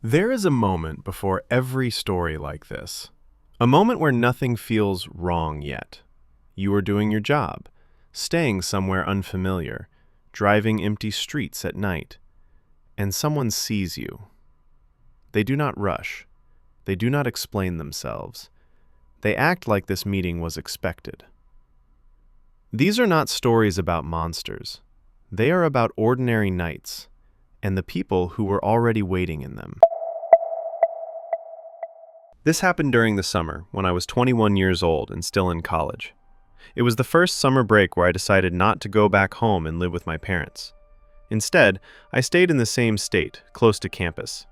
There is a moment before every story like this. A moment where nothing feels wrong yet. You are doing your job, staying somewhere unfamiliar, driving empty streets at night, and someone sees you. They do not rush. They do not explain themselves. They act like this meeting was expected. These are not stories about monsters. They are about ordinary nights and the people who were already waiting in them. This happened during the summer when I was 21 years old and still in college. It was the first summer break where I decided not to go back home and live with my parents. Instead, I stayed in the same state, close to campus.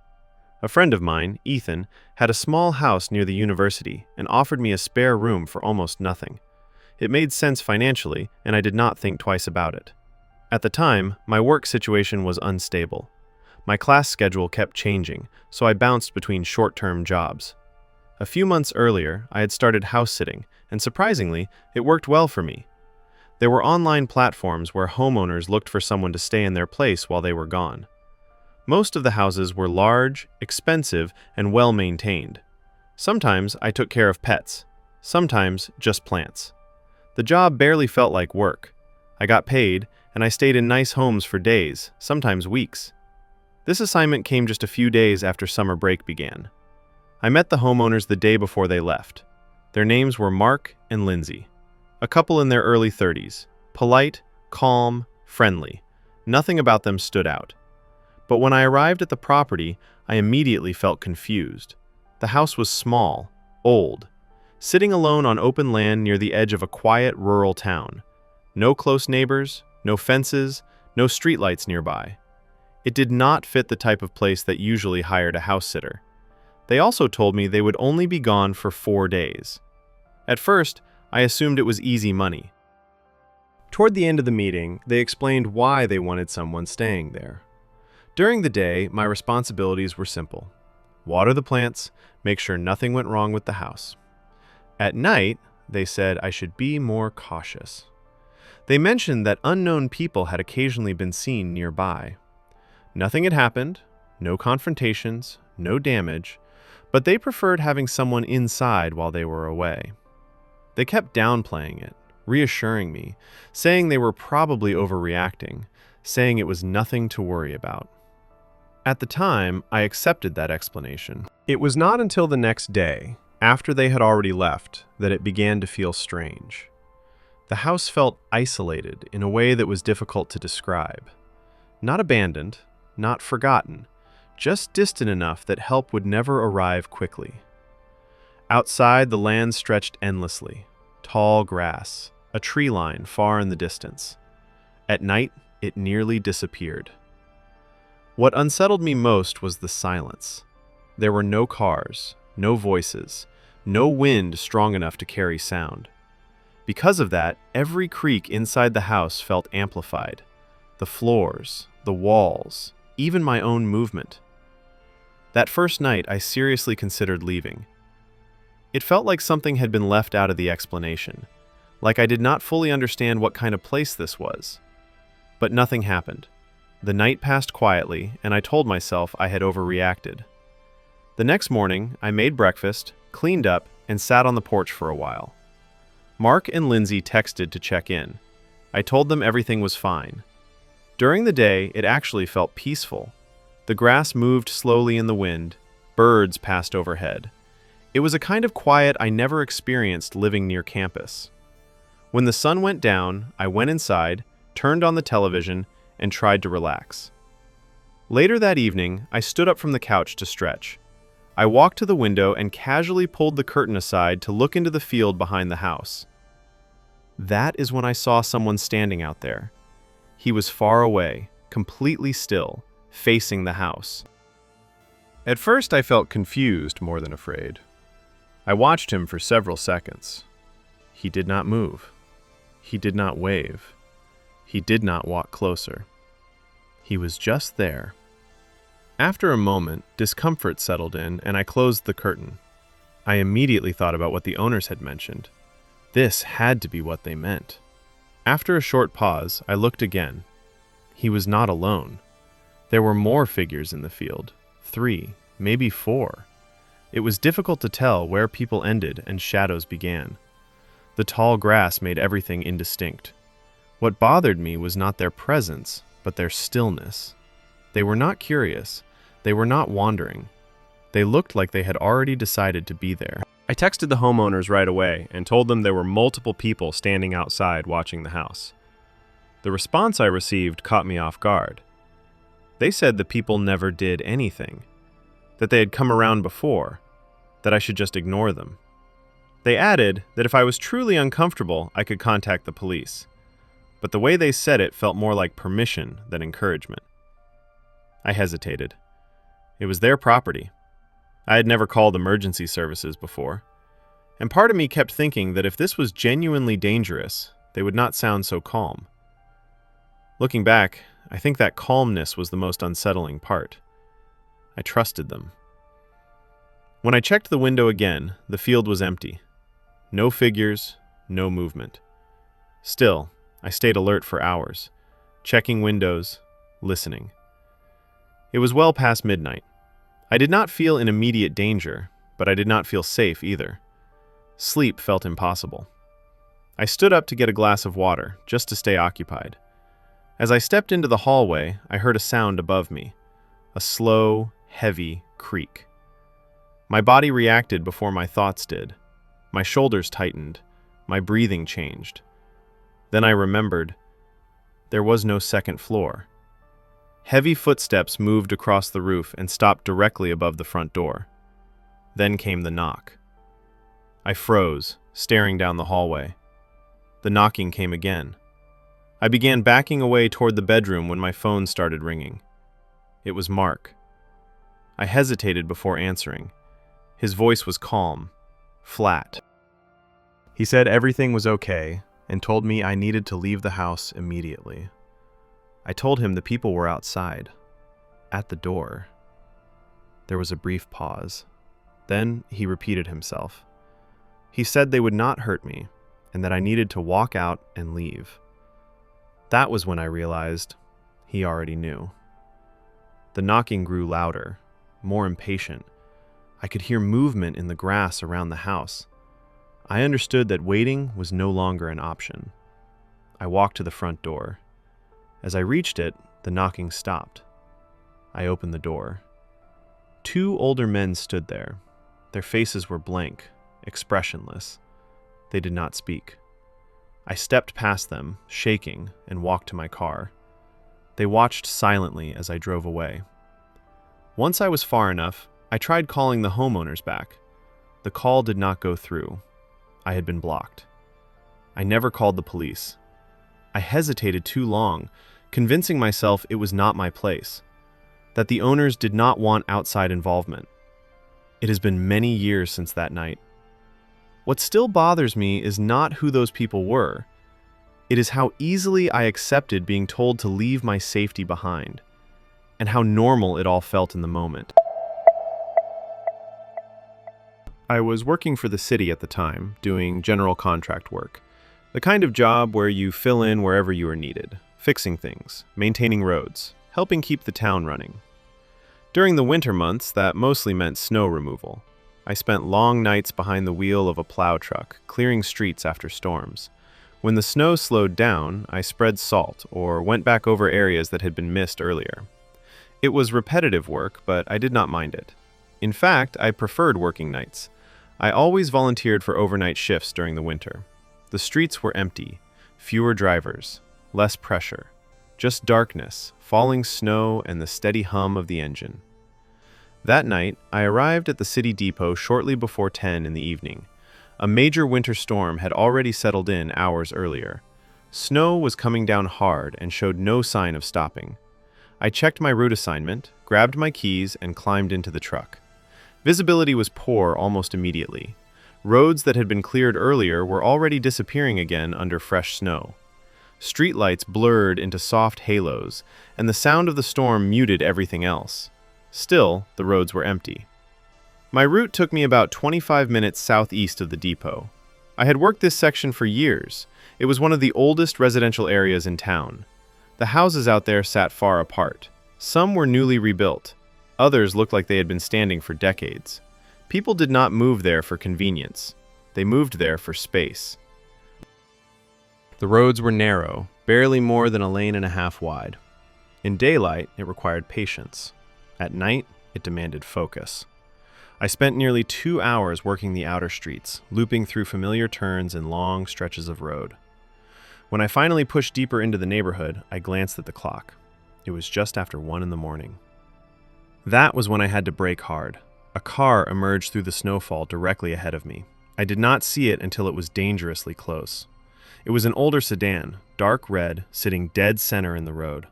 A friend of mine, Ethan, had a small house near the university and offered me a spare room for almost nothing. It made sense financially, and I did not think twice about it. At the time, my work situation was unstable. My class schedule kept changing, so I bounced between short-term jobs. A few months earlier, I had started house-sitting, and surprisingly, it worked well for me. There were online platforms where homeowners looked for someone to stay in their place while they were gone. Most of the houses were large, expensive, and well-maintained. Sometimes I took care of pets, sometimes just plants. The job barely felt like work. I got paid, and I stayed in nice homes for days, sometimes weeks. This assignment came just a few days after summer break began. I met the homeowners the day before they left. Their names were Mark and Lindsay, a couple in their early 30s, polite, calm, friendly. Nothing about them stood out. But when I arrived at the property, I immediately felt confused. The house was small, old, sitting alone on open land near the edge of a quiet rural town. No close neighbors, no fences, no streetlights nearby. It did not fit the type of place that usually hired a house sitter. They also told me they would only be gone for 4 days. At first, I assumed it was easy money. Toward the end of the meeting, they explained why they wanted someone staying there. During the day, my responsibilities were simple. Water the plants, make sure nothing went wrong with the house. At night, they said I should be more cautious. They mentioned that unknown people had occasionally been seen nearby. Nothing had happened, no confrontations, no damage, but they preferred having someone inside while they were away. They kept downplaying it, reassuring me, saying they were probably overreacting, saying it was nothing to worry about. At the time, I accepted that explanation. It was not until the next day, after they had already left, that it began to feel strange. The house felt isolated in a way that was difficult to describe. Not abandoned, not forgotten, just distant enough that help would never arrive quickly. Outside, the land stretched endlessly, tall grass, a tree line far in the distance. At night, it nearly disappeared. What unsettled me most was the silence. There were no cars, no voices, no wind strong enough to carry sound. Because of that, every creak inside the house felt amplified. The floors, the walls, even my own movement. That first night, I seriously considered leaving. It felt like something had been left out of the explanation, like I did not fully understand what kind of place this was. But nothing happened. The night passed quietly, and I told myself I had overreacted. The next morning, I made breakfast, cleaned up, and sat on the porch for a while. Mark and Lindsay texted to check in. I told them everything was fine. During the day, it actually felt peaceful. The grass moved slowly in the wind. Birds passed overhead. It was a kind of quiet I never experienced living near campus. When the sun went down, I went inside, turned on the television, and tried to relax. Later that evening, I stood up from the couch to stretch. I walked to the window and casually pulled the curtain aside to look into the field behind the house. That is when I saw someone standing out there. He was far away, completely still, facing the house. At first, I felt confused more than afraid. I watched him for several seconds. He did not move. He did not wave. He did not walk closer. He was just there. After a moment, discomfort settled in, and I closed the curtain. I immediately thought about what the owners had mentioned. This had to be what they meant. After a short pause, I looked again. He was not alone. There were more figures in the field, 3, maybe 4. It was difficult to tell where people ended and shadows began. The tall grass made everything indistinct. What bothered me was not their presence, but their stillness. They were not curious. They were not wandering. They looked like they had already decided to be there. I texted the homeowners right away and told them there were multiple people standing outside watching the house. The response I received caught me off guard. They said the people never did anything, that they had come around before, that I should just ignore them. They added that if I was truly uncomfortable, I could contact the police. But the way they said it felt more like permission than encouragement. I hesitated. It was their property. I had never called emergency services before. And part of me kept thinking that if this was genuinely dangerous, they would not sound so calm. Looking back, I think that calmness was the most unsettling part. I trusted them. When I checked the window again, the field was empty. No figures, no movement. Still, I stayed alert for hours, checking windows, listening. It was well past midnight. I did not feel in immediate danger, but I did not feel safe either. Sleep felt impossible. I stood up to get a glass of water, just to stay occupied. As I stepped into the hallway, I heard a sound above me, a slow, heavy creak. My body reacted before my thoughts did. My shoulders tightened. My breathing changed. Then I remembered. There was no second floor. Heavy footsteps moved across the roof and stopped directly above the front door. Then came the knock. I froze, staring down the hallway. The knocking came again. I began backing away toward the bedroom when my phone started ringing. It was Mark. I hesitated before answering. His voice was calm, flat. He said everything was okay and told me I needed to leave the house immediately. I told him the people were outside, at the door. There was a brief pause. Then he repeated himself. He said they would not hurt me and that I needed to walk out and leave. That was when I realized he already knew. The knocking grew louder, more impatient. I could hear movement in the grass around the house. I understood that waiting was no longer an option. I walked to the front door. As I reached it, the knocking stopped. I opened the door. 2 older men stood there. Their faces were blank, expressionless. They did not speak. I stepped past them, shaking, and walked to my car. They watched silently as I drove away. Once I was far enough, I tried calling the homeowners back. The call did not go through. I had been blocked. I never called the police. I hesitated too long, convincing myself it was not my place, that the owners did not want outside involvement. It has been many years since that night. What still bothers me is not who those people were. It is how easily I accepted being told to leave my safety behind, and how normal it all felt in the moment. I was working for the city at the time, doing general contract work, the kind of job where you fill in wherever you are needed, fixing things, maintaining roads, helping keep the town running. During the winter months, that mostly meant snow removal. I spent long nights behind the wheel of a plow truck, clearing streets after storms. When the snow slowed down, I spread salt or went back over areas that had been missed earlier. It was repetitive work, but I did not mind it. In fact, I preferred working nights. I always volunteered for overnight shifts during the winter. The streets were empty, fewer drivers, less pressure, just darkness, falling snow, and the steady hum of the engine. That night, I arrived at the city depot shortly before 10 in the evening. A major winter storm had already settled in hours earlier. Snow was coming down hard and showed no sign of stopping. I checked my route assignment, grabbed my keys, and climbed into the truck. Visibility was poor almost immediately. Roads that had been cleared earlier were already disappearing again under fresh snow. Streetlights blurred into soft halos, and the sound of the storm muted everything else. Still, the roads were empty. My route took me about 25 minutes southeast of the depot. I had worked this section for years. It was one of the oldest residential areas in town. The houses out there sat far apart. Some were newly rebuilt. Others looked like they had been standing for decades. People did not move there for convenience. They moved there for space. The roads were narrow, barely more than a lane and a half wide. In daylight, it required patience. At night, it demanded focus. I spent nearly 2 hours working the outer streets, looping through familiar turns and long stretches of road. When I finally pushed deeper into the neighborhood, I glanced at the clock. It was just after 1 in the morning. That was when I had to brake hard. A car emerged through the snowfall directly ahead of me. I did not see it until it was dangerously close. It was an older sedan, dark red, sitting dead center in the road.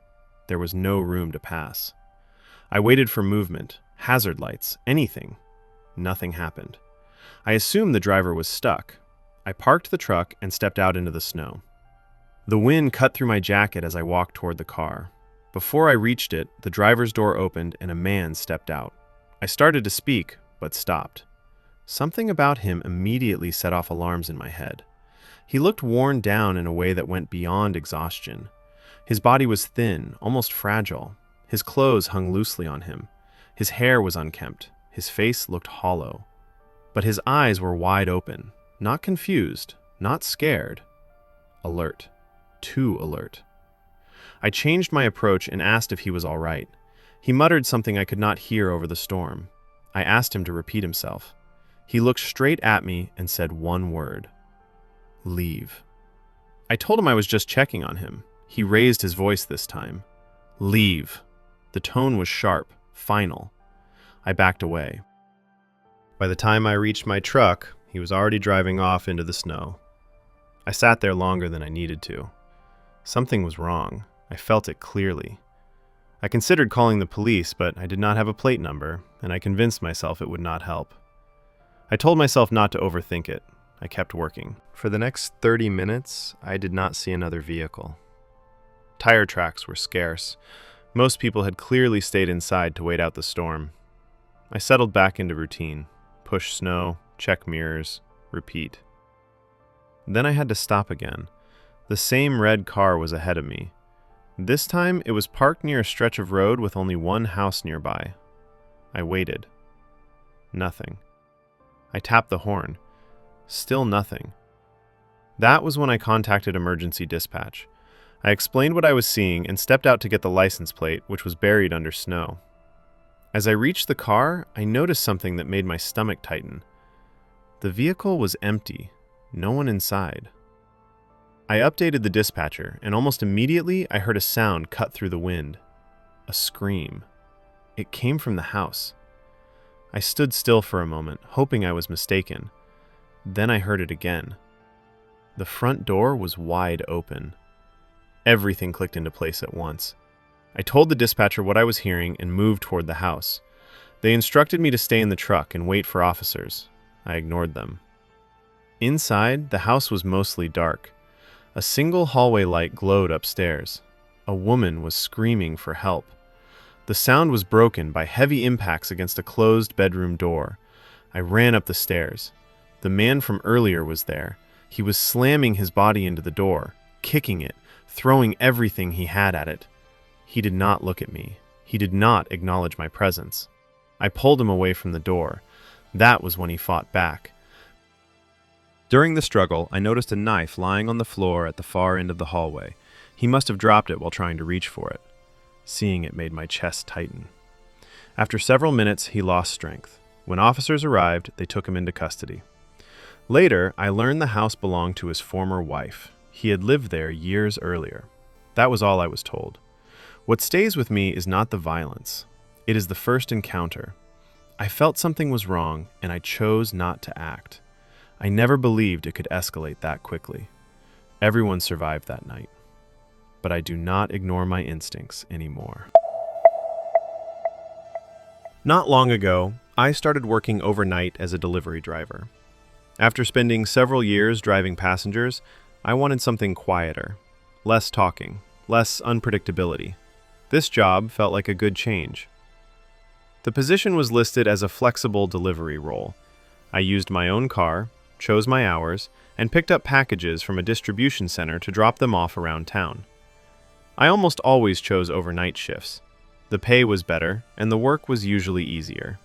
There was no room to pass. I waited for movement, hazard lights, anything. Nothing happened. I assumed the driver was stuck. I parked the truck and stepped out into the snow. The wind cut through my jacket as I walked toward the car. Before I reached it, the driver's door opened and a man stepped out. I started to speak, but stopped. Something about him immediately set off alarms in my head. He looked worn down in a way that went beyond exhaustion. His body was thin, almost fragile. His clothes hung loosely on him. His hair was unkempt. His face looked hollow. But his eyes were wide open, not confused, not scared. Alert. Too alert. I changed my approach and asked if he was all right. He muttered something I could not hear over the storm. I asked him to repeat himself. He looked straight at me and said one word. Leave. I told him I was just checking on him. He raised his voice this time. Leave. The tone was sharp, final. I backed away. By the time I reached my truck, he was already driving off into the snow. I sat there longer than I needed to. Something was wrong. I felt it clearly. I considered calling the police, but I did not have a plate number, and I convinced myself it would not help. I told myself not to overthink it. I kept working. For the next 30 minutes, I did not see another vehicle. Tire tracks were scarce. Most people had clearly stayed inside to wait out the storm. I settled back into routine. Push snow, check mirrors, repeat. Then I had to stop again. The same red car was ahead of me. This time, it was parked near a stretch of road with only one house nearby. I waited. Nothing. I tapped the horn. Still nothing. That was when I contacted emergency dispatch. I explained what I was seeing and stepped out to get the license plate, which was buried under snow. As I reached the car, I noticed something that made my stomach tighten. The vehicle was empty. No one inside. I updated the dispatcher, and almost immediately I heard a sound cut through the wind. A scream. It came from the house. I stood still for a moment, hoping I was mistaken. Then I heard it again. The front door was wide open. Everything clicked into place at once. I told the dispatcher what I was hearing and moved toward the house. They instructed me to stay in the truck and wait for officers. I ignored them. Inside, the house was mostly dark. A single hallway light glowed upstairs. A woman was screaming for help. The sound was broken by heavy impacts against a closed bedroom door. I ran up the stairs. The man from earlier was there. He was slamming his body into the door, kicking it, throwing everything he had at it. He did not look at me. He did not acknowledge my presence. I pulled him away from the door. That was when he fought back. During the struggle, I noticed a knife lying on the floor at the far end of the hallway. He must have dropped it while trying to reach for it. Seeing it made my chest tighten. After several minutes, he lost strength. When officers arrived, they took him into custody. Later, I learned the house belonged to his former wife. He had lived there years earlier. That was all I was told. What stays with me is not the violence. It is the first encounter. I felt something was wrong, and I chose not to act. I never believed it could escalate that quickly. Everyone survived that night. But I do not ignore my instincts anymore. Not long ago, I started working overnight as a delivery driver. After spending several years driving passengers, I wanted something quieter, less talking, less unpredictability. This job felt like a good change. The position was listed as a flexible delivery role. I used my own car, chose my hours, and picked up packages from a distribution center to drop them off around town. I almost always chose overnight shifts. The pay was better, and the work was usually easier.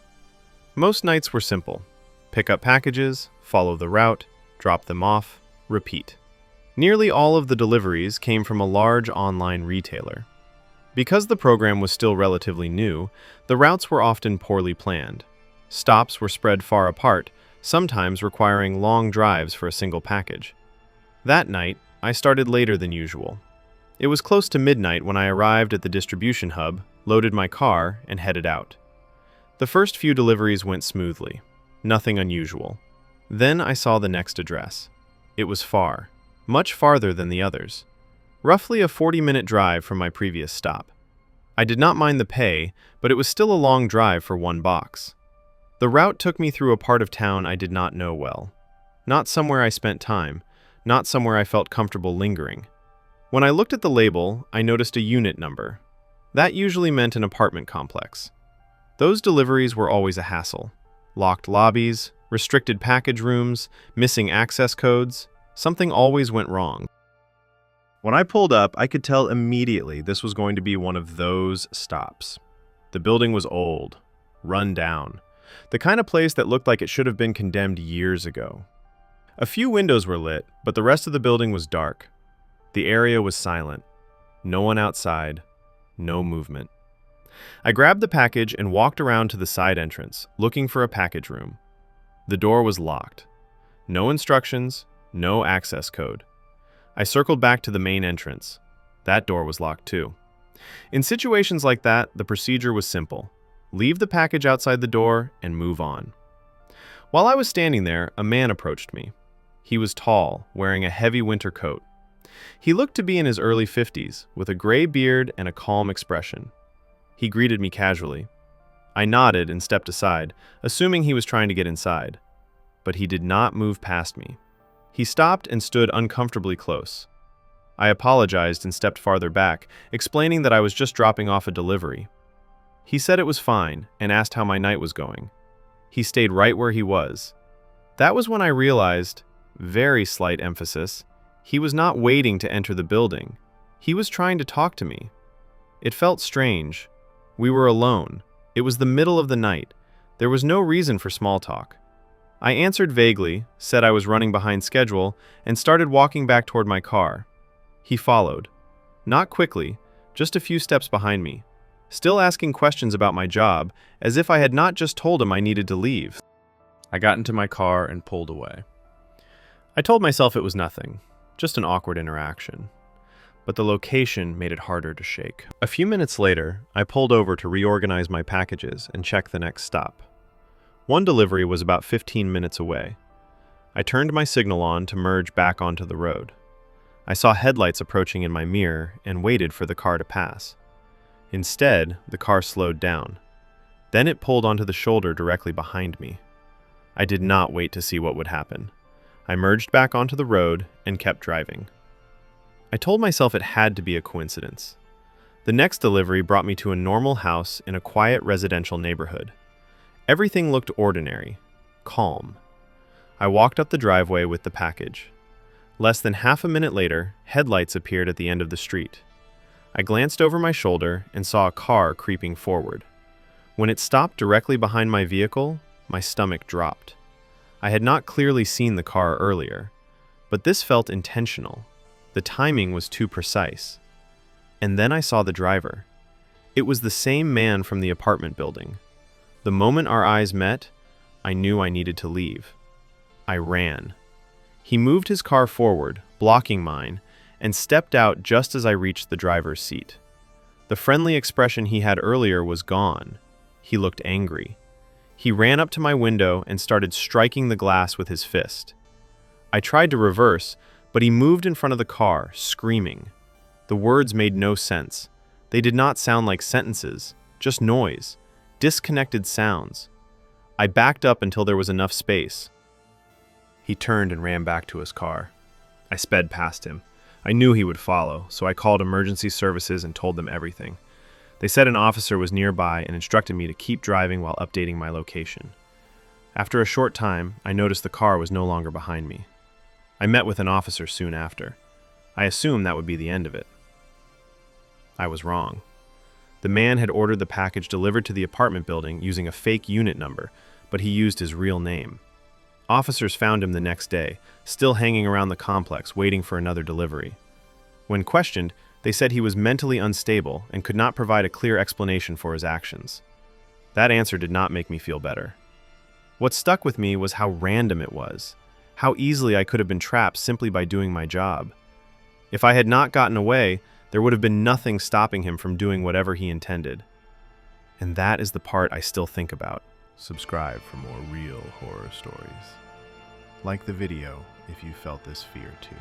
Most nights were simple. Pick up packages, follow the route, drop them off, repeat. Nearly all of the deliveries came from a large online retailer. Because the program was still relatively new, the routes were often poorly planned. Stops were spread far apart, sometimes requiring long drives for a single package. That night, I started later than usual. It was close to midnight when I arrived at the distribution hub, loaded my car, and headed out. The first few deliveries went smoothly. Nothing unusual. Then I saw the next address. It was far, much farther than the others. Roughly a 40-minute drive from my previous stop. I did not mind the pay, but it was still a long drive for one box. The route took me through a part of town I did not know well. Not somewhere I spent time, not somewhere I felt comfortable lingering. When I looked at the label, I noticed a unit number. That usually meant an apartment complex. Those deliveries were always a hassle. Locked lobbies, restricted package rooms, missing access codes. Something always went wrong. When I pulled up, I could tell immediately this was going to be one of those stops. The building was old, run down, the kind of place that looked like it should have been condemned years ago. A few windows were lit, but the rest of the building was dark. The area was silent. No one outside, no movement. I grabbed the package and walked around to the side entrance, looking for a package room. The door was locked. No instructions, no access code. I circled back to the main entrance. That door was locked too. In situations like that, the procedure was simple. Leave the package outside the door and move on. While I was standing there, a man approached me. He was tall, wearing a heavy winter coat. He looked to be in his early 50s, with a gray beard and a calm expression. He greeted me casually. I nodded and stepped aside, assuming he was trying to get inside. But he did not move past me. He stopped and stood uncomfortably close. I apologized and stepped farther back, explaining that I was just dropping off a delivery. He said it was fine and asked how my night was going. He stayed right where he was. That was when I realized, very slight emphasis, he was not waiting to enter the building. He was trying to talk to me. It felt strange. We were alone. It was the middle of the night. There was no reason for small talk. I answered vaguely, said I was running behind schedule, and started walking back toward my car. He followed. Not quickly, just a few steps behind me, still asking questions about my job, as if I had not just told him I needed to leave. I got into my car and pulled away. I told myself it was nothing, just an awkward interaction. But the location made it harder to shake. A few minutes later, I pulled over to reorganize my packages and check the next stop. One delivery was about 15 minutes away. I turned my signal on to merge back onto the road. I saw headlights approaching in my mirror and waited for the car to pass. Instead, the car slowed down. Then it pulled onto the shoulder directly behind me. I did not wait to see what would happen. I merged back onto the road and kept driving. I told myself it had to be a coincidence. The next delivery brought me to a normal house in a quiet residential neighborhood. Everything looked ordinary, calm. I walked up the driveway with the package. Less than half a minute later, headlights appeared at the end of the street. I glanced over my shoulder and saw a car creeping forward. When it stopped directly behind my vehicle, my stomach dropped. I had not clearly seen the car earlier, but this felt intentional. The timing was too precise. And then I saw the driver. It was the same man from the apartment building. The moment our eyes met, I knew I needed to leave. I ran. He moved his car forward, blocking mine, and stepped out just as I reached the driver's seat. The friendly expression he had earlier was gone. He looked angry. He ran up to my window and started striking the glass with his fist. I tried to reverse, but he moved in front of the car, screaming. The words made no sense. They did not sound like sentences, just noise, disconnected sounds. I backed up until there was enough space. He turned and ran back to his car. I sped past him. I knew he would follow, so I called emergency services and told them everything. They said an officer was nearby and instructed me to keep driving while updating my location. After a short time, I noticed the car was no longer behind me. I met with an officer soon after. I assumed that would be the end of it. I was wrong. The man had ordered the package delivered to the apartment building using a fake unit number, but he used his real name. Officers found him the next day, still hanging around the complex waiting for another delivery. When questioned, they said he was mentally unstable and could not provide a clear explanation for his actions. That answer did not make me feel better. What stuck with me was how random it was, how easily I could have been trapped simply by doing my job. If I had not gotten away, there would have been nothing stopping him from doing whatever he intended. And that is the part I still think about. Subscribe for more real horror stories. Like the video if you felt this fear too.